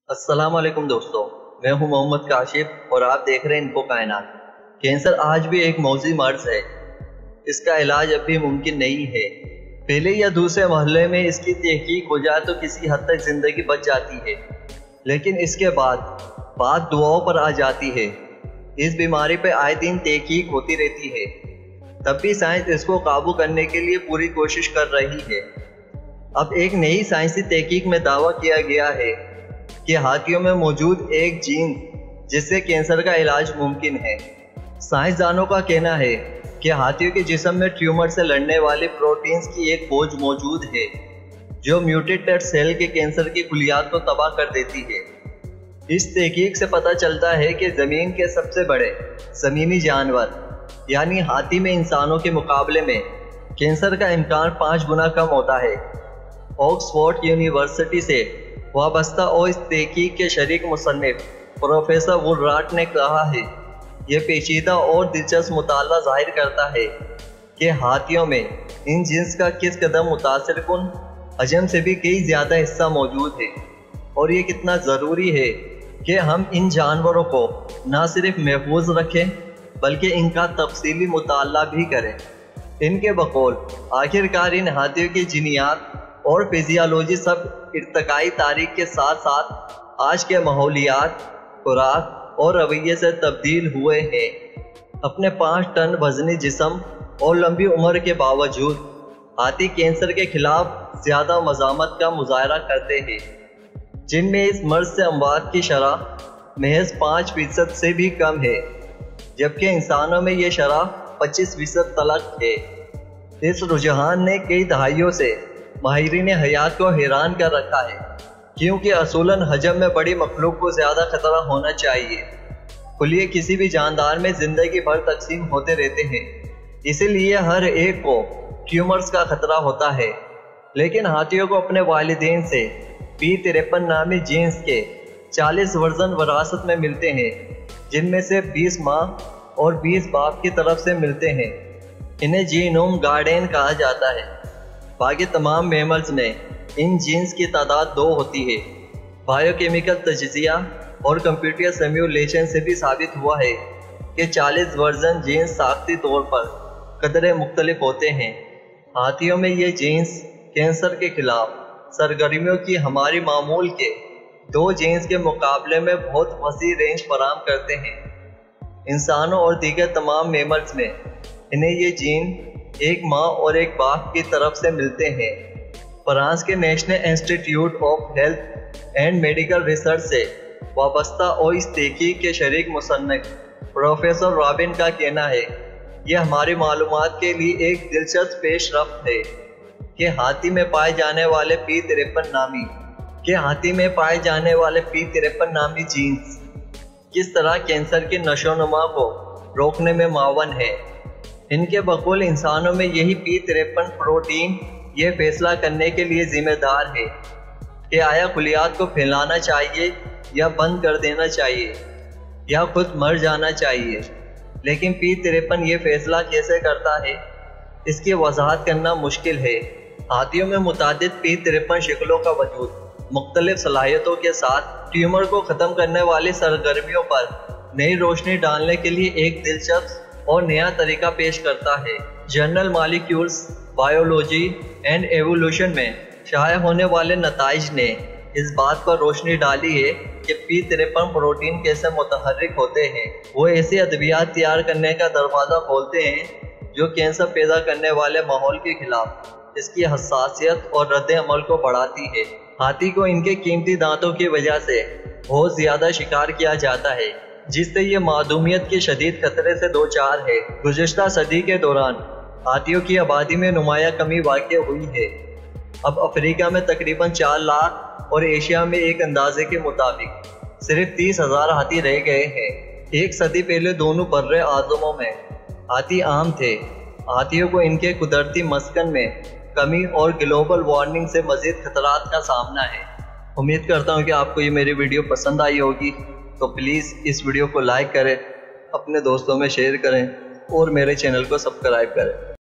अस्सलाम वालेकुम दोस्तों, मैं हूं मोहम्मद काशिफ और आप देख रहे हैं इन्फो कायनात। कैंसर आज भी एक मौजी मर्ज है। इसका इलाज अब भी मुमकिन नहीं है। पहले या दूसरे मोहल्ले में इसकी तहकीक हो जाए तो किसी हद तक जिंदगी बच जाती है, लेकिन इसके बाद बात दुआओं पर आ जाती है। इस बीमारी पर आए दिन तहकीक होती रहती है, तब भी साइंस इसको काबू करने के लिए पूरी कोशिश कर रही है। अब एक नई साइंसी तहकीक में दावा किया गया है कि हाथियों में मौजूद एक जीन जिससे कैंसर का इलाज मुमकिन है। साइंसदानों का कहना है कि हाथियों के जिस्म में ट्यूमर से लड़ने वाले प्रोटीन्स की एक फौज मौजूद है जो म्यूटेटेड सेल के कैंसर की खुलियात को तबाह कर देती है। इस तहकीक से पता चलता है कि ज़मीन के सबसे बड़े ज़मीनी जानवर यानी हाथी में इंसानों के मुकाबले में कैंसर का इम्कान 5 गुना कम होता है। ऑक्सफोर्ड यूनिवर्सिटी से वाबस्ता और इस तहकीक के शरीक मुसन्निफ प्रोफेसर वुलराट ने कहा है, यह पेचीदा और दिलचस्प मुताला जाहिर करता है कि हाथियों में इन जीन्स का किस कदम मुतासिर कुन हजम से भी कई ज़्यादा हिस्सा मौजूद है, और ये कितना ज़रूरी है कि हम इन जानवरों को न सिर्फ महफूज रखें बल्कि इनका तफसीली मुताला भी करें। इनके बकौल आखिरकार इन हाथियों की जीनियात और फिजियोलॉजी सब इर्तकाई तारीख के साथ साथ आज के माहौलियात, खुराक और रवैये से तब्दील हुए हैं। अपने 5 टन वजनी जिस्म और लंबी उम्र के बावजूद हाथी कैंसर के खिलाफ ज़्यादा मज़ामत का मुजाहरा करते हैं, जिनमें इस मर्ज से अमवात की शरह महज 5% से भी कम है, जबकि इंसानों में ये शरह 25% तलक है। इस रुझान ने कई दहाइयों से माहिरीन हयात को हैरान कर रखा है, क्योंकि असूलन हजम में बड़ी मखलूक को ज़्यादा खतरा होना चाहिए। खुलिए किसी भी जानदार में ज़िंदगी भर तकसीम होते रहते हैं, इसीलिए हर एक को ट्यूमर्स का खतरा होता है। लेकिन हाथियों को अपने वालिदैन से P53 नामी जीन्स के 40 वर्जन वरासत में मिलते हैं, जिनमें से 20 माँ और 20 बाप की तरफ से मिलते हैं। इन्हें जीनोम गार्डन कहा जाता है। बाकी तमाम मैमल्स में इन जीन्स की तादाद 2 होती है। बायोकेमिकल तजज़िया और कंप्यूटर सिम्युलेशन से भी साबित हुआ है कि 40 वर्जन जीन्स साख्ती तौर पर कदरे मुख्तलिफ होते हैं। हाथियों में ये जीन्स कैंसर के खिलाफ सरगर्मियों की हमारी मामूल के 2 जीन्स के मुकाबले में बहुत वसी रेंज फराहम करते हैं। इंसानों और दीगर तमाम मैमल्स में इन्हें ये जीन एक माँ और एक बाप की तरफ से मिलते हैं। फ्रांस के national institute of health and medical research से वाबस्ता और इस तहकीक के शरीक मुसन्निफ प्रोफेसर रॉबिन का कहना है, यह हमारी मालूमात के लिए एक दिलचस्प पेशरफ्त है कि हाथी में पाए जाने वाले P53 नामी जीन्स किस तरह कैंसर के नशोनुमा को रोकने में मावन है। इनके बकौल इंसानों में यही P53 प्रोटीन यह फैसला करने के लिए जिम्मेदार है कि आया खुलियात को फैलाना चाहिए या बंद कर देना चाहिए या खुद मर जाना चाहिए। लेकिन P53 ये फैसला कैसे करता है, इसकी वजाहत करना मुश्किल है। हाथियों में मुतादिद P53 शक्लों का वजूद मुख्तलिफ सलाहियतों के साथ ट्यूमर को ख़त्म करने वाली सरगर्मियों पर नई रोशनी डालने के लिए एक दिलचस्प और नया तरीका पेश करता है। Journal molecules biology and evolution में शाया होने वाले नताइज ने इस बात पर रोशनी डाली है कि P53 प्रोटीन कैसे मुतहर्रिक होते हैं। वो ऐसे अद्वियात तैयार करने का दरवाज़ा खोलते हैं जो कैंसर पैदा करने वाले माहौल के खिलाफ इसकी हसासियत और रद्द अमल को बढ़ाती है। हाथी को इनके कीमती दांतों की वजह से बहुत ज़्यादा शिकार किया जाता है, जिससे ये मादूमियत के शदीद खतरे से दो चार है। गुज़िश्ता सदी के दौरान हाथियों की आबादी में नुमाया कमी वाक़ हुई है। अब अफ्रीका में तकरीबन 4 लाख और एशिया में एक अंदाजे के मुताबिक सिर्फ 30,000 हाथी रह गए हैं। 1 सदी पहले दोनों बर्रे आज़मों में हाथी आम थे। हाथियों को इनके कुदरती मस्कन में कमी और ग्लोबल वार्मिंग से मज़ीद खतरात का सामना है। उम्मीद करता हूँ कि आपको ये मेरी वीडियो पसंद आई होगी, तो प्लीज़ इस वीडियो को लाइक करें, अपने दोस्तों में शेयर करें और मेरे चैनल को सब्सक्राइब करें।